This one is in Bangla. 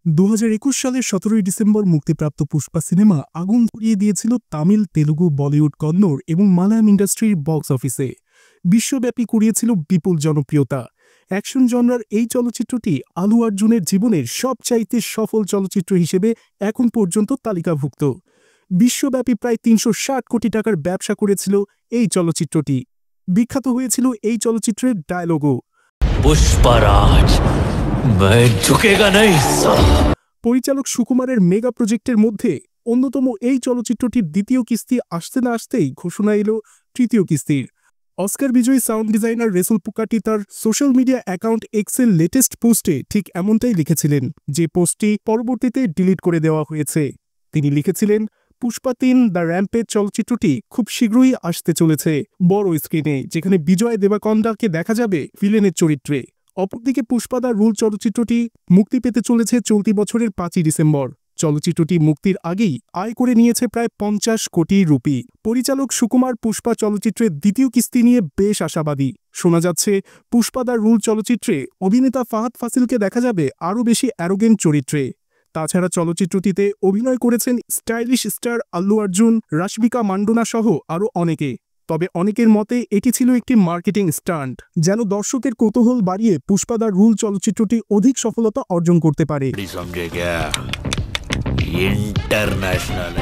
2021 সালের 17 ডিসেম্বর মুক্তিপ্রাপ্ত পুষ্পা সিনেমা আগুন ধরিয়ে দিয়েছিল তামিল, তেলুগু, বলিউড, কন্নড় এবং মালায়াম ইন্ডাস্ট্রির বক্স অফিসে। বিশ্বব্যাপী কুড়িয়েছিল বিপুল জনপ্রিয়তা। অ্যাকশন জনরার এই চলচ্চিত্রটি আলু অর্জুনের জীবনের সবচাইতে সফল চলচ্চিত্র হিসেবে এখন পর্যন্ত তালিকাভুক্ত। বিশ্বব্যাপী প্রায় 360 কোটি টাকার ব্যবসা করেছিল এই চলচ্চিত্রটি। বিখ্যাত হয়েছিল এই চলচ্চিত্রের ডায়লগও, পুষ্পারাজ मैं झुकेगा नहीं। পরিচালক সুকুমারের মেগা প্রজেক্টের মধ্যে অন্যতম এই চলচ্চিত্রটির দ্বিতীয় কিস্তি আসতে না আসতেই ঘোষণা এলো তৃতীয় কিস্তির। অস্কার বিজয়ী সাউন্ড ডিজাইনার রেসুল পুকাটি তার সোশ্যাল মিডিয়া অ্যাকাউন্ট এক্সের লেটেস্ট পোস্টে ঠিক এমনটাই লিখেছিলেন, যে পোস্টটি পরবর্তীতে ডিলিট করে দেওয়া হয়েছে। তিনি লিখেছিলেন, পুষ্পা 3 দ্য র্যাম্পেজ চলচ্চিত্রটি খুব শীঘ্রই আসতে চলেছে বড় স্ক্রিনে, যেখানে বিজয় দেবাকন্ডাকে দেখা যাবে ভিলেনের চরিত্রে। অপরদিকে পুষ্পা দ্য রুল চলচ্চিত্রটি মুক্তি পেতে চলেছে চলতি বছরের 5 ডিসেম্বর। চলচ্চিত্রটি মুক্তির আগেই আয় করে নিয়েছে প্রায় 50 কোটি রুপি। পরিচালক সুকুমার পুষ্পা চলচ্চিত্রের দ্বিতীয় কিস্তি নিয়ে বেশ আশাবাদী। শোনা যাচ্ছে, পুষ্পা দ্য রুল চলচ্চিত্রে অভিনেতা ফাহাদ ফাসিলকে দেখা যাবে আরও বেশি অ্যারোগেন্ট চরিত্রে। তাছাড়া চলচ্চিত্রটিতে অভিনয় করেছেন স্টাইলিশ স্টার আল্লু অর্জুন, রাশমিকা মান্ডোনা সহ আরও অনেকে। তবে অনেকের মতে এটি ছিল একটি মার্কেটিং স্টান্ট, যেন দর্শকের কৌতূহল বাড়িয়ে পুষ্পা দ্য রুল চলচ্চিত্রটি অধিক সফলতা অর্জন করতে পারে। इंटरनेशनल